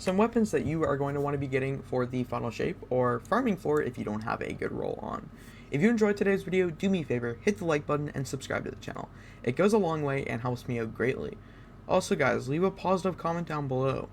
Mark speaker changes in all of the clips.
Speaker 1: some weapons that you are going to want to be getting for the final shape or farming for if you don't have a good roll on. If you enjoyed today's video, do me a favor, hit the like button and subscribe to the channel. It goes a long way and helps me out greatly. Also guys, leave a positive comment down below.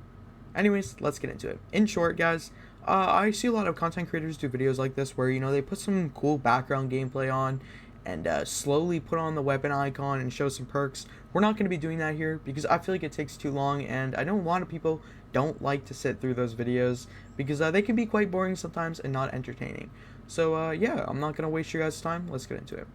Speaker 1: Anyways, let's get into it. In short guys, I see a lot of content creators do videos like this where, they put some cool background gameplay on and slowly put on the weapon icon and show some perks. We're not going to be doing that here because I feel like it takes too long, and I know a lot of people don't like to sit through those videos because they can be quite boring sometimes and not entertaining. So yeah, I'm not going to waste your guys' time. Let's get into it.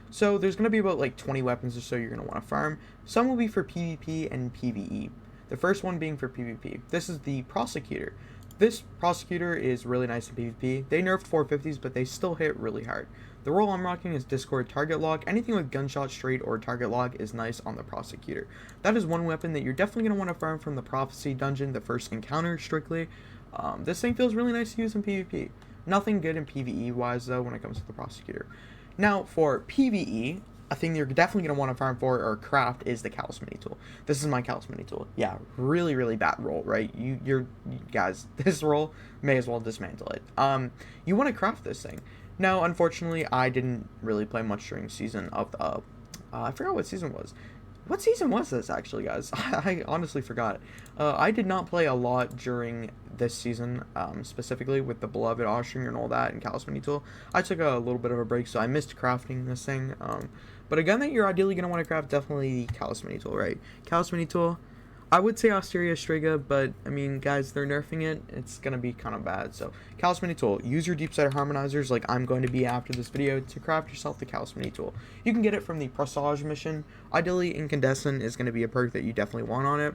Speaker 1: So there's going to be about like 20 weapons or so you're going to want to farm. Some will be for PvP and PvE. The first one being for PvP. This is the Prosecutor. This Prosecutor is really nice in PvP. They nerfed 450s, but they still hit really hard. The role I'm rocking is Discord Target Lock. Anything with Gunshot Straight or Target Lock is nice on the Prosecutor. That is one weapon that you're definitely going to want to farm from the Prophecy Dungeon, the first encounter strictly. This thing feels really nice to use in PvP. Nothing good in PvE wise though when it comes to the Prosecutor. Now for PvE, a thing you're definitely going to want to farm for or craft is the Callus Mini Tool. This is my Callus Mini Tool. Yeah, really bad roll, right? You guys, this roll, may as well dismantle it. You want to craft this thing. Now, unfortunately, I didn't really play much during season of the, I forgot what season was. What season was this, actually, guys? I honestly forgot. I did not play a lot during this season, specifically with the Beloved Austringer and all that, and Callus Mini Tool. I took a little bit of a break, so I missed crafting this thing. But a gun that you're ideally going to want to craft, definitely the Callus Mini Tool, right? Callus Mini Tool, I would say Asteria Striga, but, I mean, guys, they're nerfing it. It's going to be kind of bad. So, Callus Mini Tool, use your Deep Sight Harmonizers like I'm going to be after this video to craft yourself the Callus Mini Tool. You can get it from the Presage mission. Ideally, Incandescent is going to be a perk that you definitely want on it.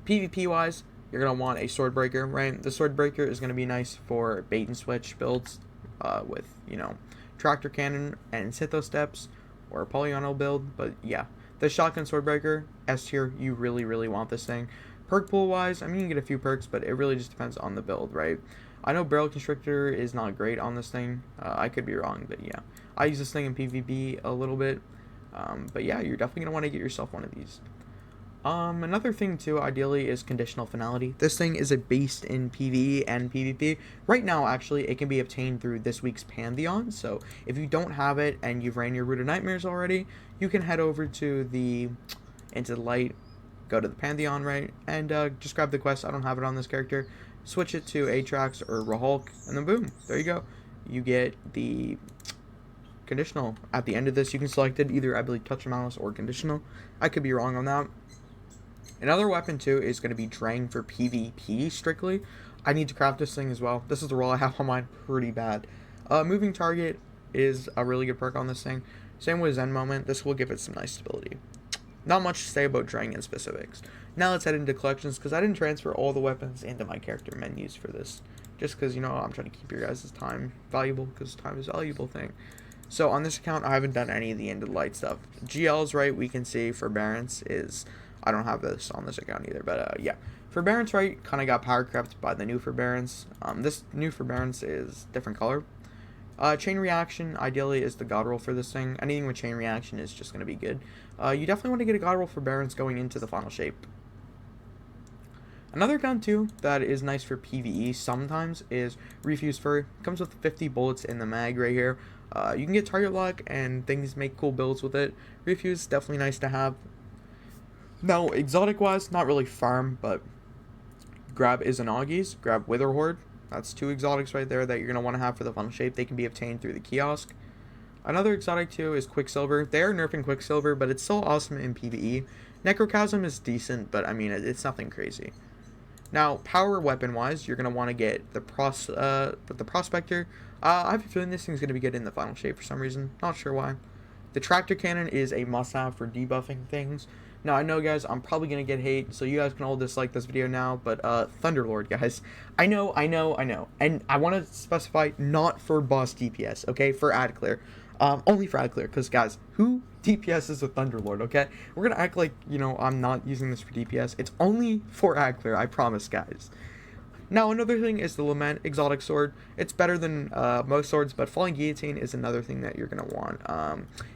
Speaker 1: PvP-wise, you're going to want a Swordbreaker, right? The Swordbreaker is going to be nice for bait and switch builds with, Tractor Cannon and Sitho Steps or a Polygonal build, but yeah. The Shotgun Swordbreaker, S tier, you really want this thing. Perk pool wise, I mean, you can get a few perks, but it really just depends on the build, right? I know Barrel Constrictor is not great on this thing. I could be wrong, but yeah. I use this thing in PvP a little bit. But yeah, you're definitely going to want to get yourself one of these. Another thing too, ideally, is Conditional Finality. This thing is a beast in PvE and PvP. Right now, actually, it can be obtained through this week's Pantheon, so if you don't have it and you've ran your Root of Nightmares already, you can head over to Into the Light, go to the Pantheon, right, and just grab the quest. I don't have it on this character. Switch it to Atrax or Rahulk, and then boom, there you go. You get the Conditional. At the end of this, you can select it, either, I believe, Touch of Malice or Conditional. I could be wrong on that. Another weapon too is going to be Drang for PvP strictly. I need to craft this thing as well. This is the role I have on mine pretty bad. Moving Target is a really good perk on this thing. Same with Zen Moment. This will give it some nice stability. Not much to say about Drang in specifics. Now let's head into collections because I didn't transfer all the weapons into my character menus for this. Just because, I'm trying to keep your guys' time valuable because time is a valuable thing. So on this account, I haven't done any of the Into the Light stuff. GL's right, we can see Forbearance is... I don't have this on this account either, but yeah. Forbearance, right, kind of got power crept by the new Forbearance. This new Forbearance is different color. Chain Reaction, ideally, is the God Roll for this thing. Anything with Chain Reaction is just going to be good. You definitely want to get a God Roll Forbearance going into the final shape. Another gun, too, that is nice for PvE sometimes is Refuse Fur. Comes with 50 bullets in the mag right here. You can get Target Lock and things make cool builds with it. Refuse, definitely nice to have. Now, exotic-wise, not really farm, but grab Izanagi's, grab Witherhoard. That's two exotics right there that you're going to want to have for the final shape. They can be obtained through the kiosk. Another exotic, too, is Quicksilver. They are nerfing Quicksilver, but it's still awesome in PvE. Necrochasm is decent, but, I mean, it's nothing crazy. Now, power weapon-wise, you're going to want to get the Prospector. I have a feeling this thing's going to be good in the final shape for some reason. Not sure why. The Tractor Cannon is a must-have for debuffing things. Now, I know, guys, I'm probably going to get hate, so you guys can all dislike this video now, but, Thunderlord, guys. I know. And I want to specify not for boss DPS, okay? For ad clear. Only for ad clear, because, guys, who DPSs with Thunderlord, okay? We're going to act like, I'm not using this for DPS. It's only for ad clear, I promise, guys. Now, another thing is the Lament Exotic Sword. It's better than most swords, but Falling Guillotine is another thing that you're going to want.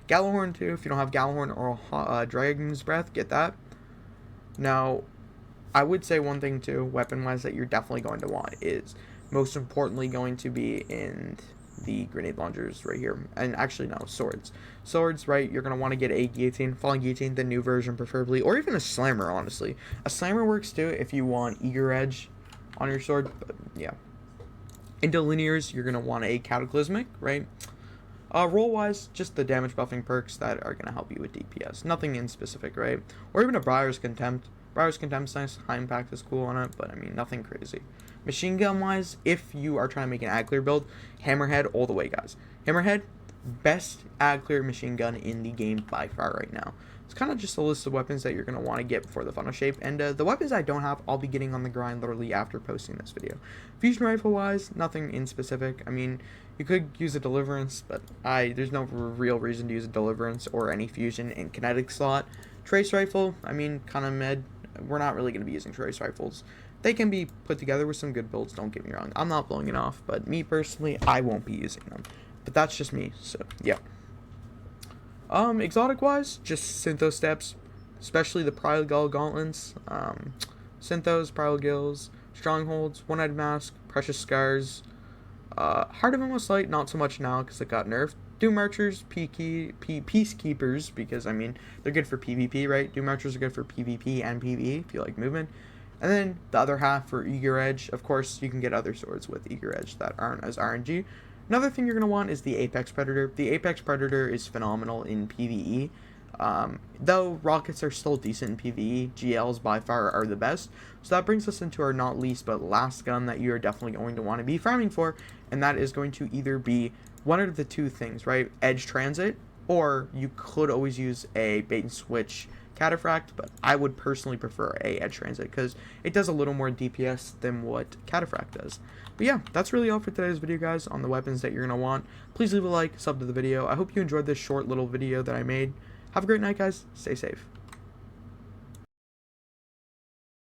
Speaker 1: Gallahorn, too. If you don't have Gallahorn or Dragon's Breath, get that. Now, I would say one thing too, weapon-wise, that you're definitely going to want is most importantly going to be in the grenade launchers right here. And actually, no, swords. Swords, right, you're going to want to get a guillotine, falling guillotine, the new version preferably, or even a slammer, honestly. A slammer works too if you want eager edge on your sword, but yeah. Into linears, you're going to want a cataclysmic, right? Roll-wise, just the damage buffing perks that are going to help you with DPS. Nothing in specific, right? Or even a Briar's Contempt. Briar's Contempt's nice. High Impact is cool on it, but I mean, nothing crazy. Machine gun-wise, if you are trying to make an ad clear build, Hammerhead all the way, guys. Hammerhead, best ad clear machine gun in the game by far right now. It's kind of just a list of weapons that you're going to want to get before the funnel shape. And the weapons I don't have, I'll be getting on the grind literally after posting this video. Fusion rifle-wise, nothing in specific. I mean, you could use a Deliverance, but there's no real reason to use a Deliverance or any fusion in kinetic slot. Trace rifle, I mean, kind of mid. We're not really going to be using trace rifles. They can be put together with some good builds, don't get me wrong. I'm not blowing it off, but me personally, I won't be using them. But that's just me, so yeah. Exotic-wise, just Syntho steps, especially the Pryl Gauntlets, Synthos, Pryl Gills, Strongholds, One-Eyed Mask, Precious Scars, Heart of Endless Light, not so much now because it got nerfed. Doom Archers, Peacekeepers, because, I mean, they're good for PvP, right? Doom Archers are good for PvP and PvE, if you like movement. And then the other half for Eager Edge. Of course, you can get other swords with Eager Edge that aren't as RNG. Another thing you're going to want is the Apex Predator. The Apex Predator is phenomenal in PvE. Though rockets are still decent in PvE, GLs by far are the best. So that brings us into our not least but last gun that you are definitely going to want to be farming for, and that is going to either be one of the two things, right? Edge Transit, or you could always use a bait and switch Cataphract, but I would personally prefer a Edge Transit because it does a little more DPS than what Cataphract does. But yeah, that's really all for today's video, guys, on the weapons that you're going to want. Please leave a like, sub to the video. I hope you enjoyed this short little video that I made. Have a great night, guys. Stay safe.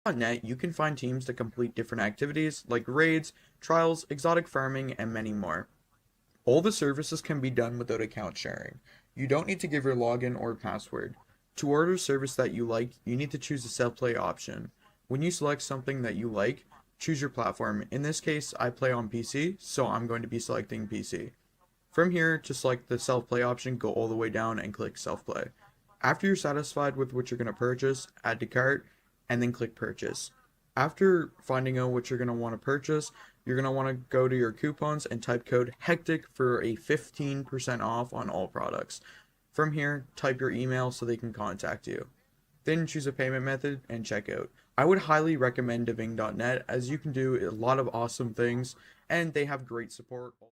Speaker 1: On Net, you can find teams that complete different activities like raids, trials, exotic farming, and many more. All the services can be done without account sharing. You don't need to give your login or password. To order a service that you like, you need to choose the self-play option. When you select something that you like, choose your platform. In this case, I play on PC, so I'm going to be selecting PC. From here, to select the self-play option, go all the way down and click self-play. After you're satisfied with what you're going to purchase, add to cart, and then click purchase. After finding out what you're going to want to purchase, you're going to want to go to your coupons and type code HECTIC for a 15% off on all products. From here, type your email so they can contact you. Then choose a payment method and check out. I would highly recommend Diving.net as you can do a lot of awesome things and they have great support.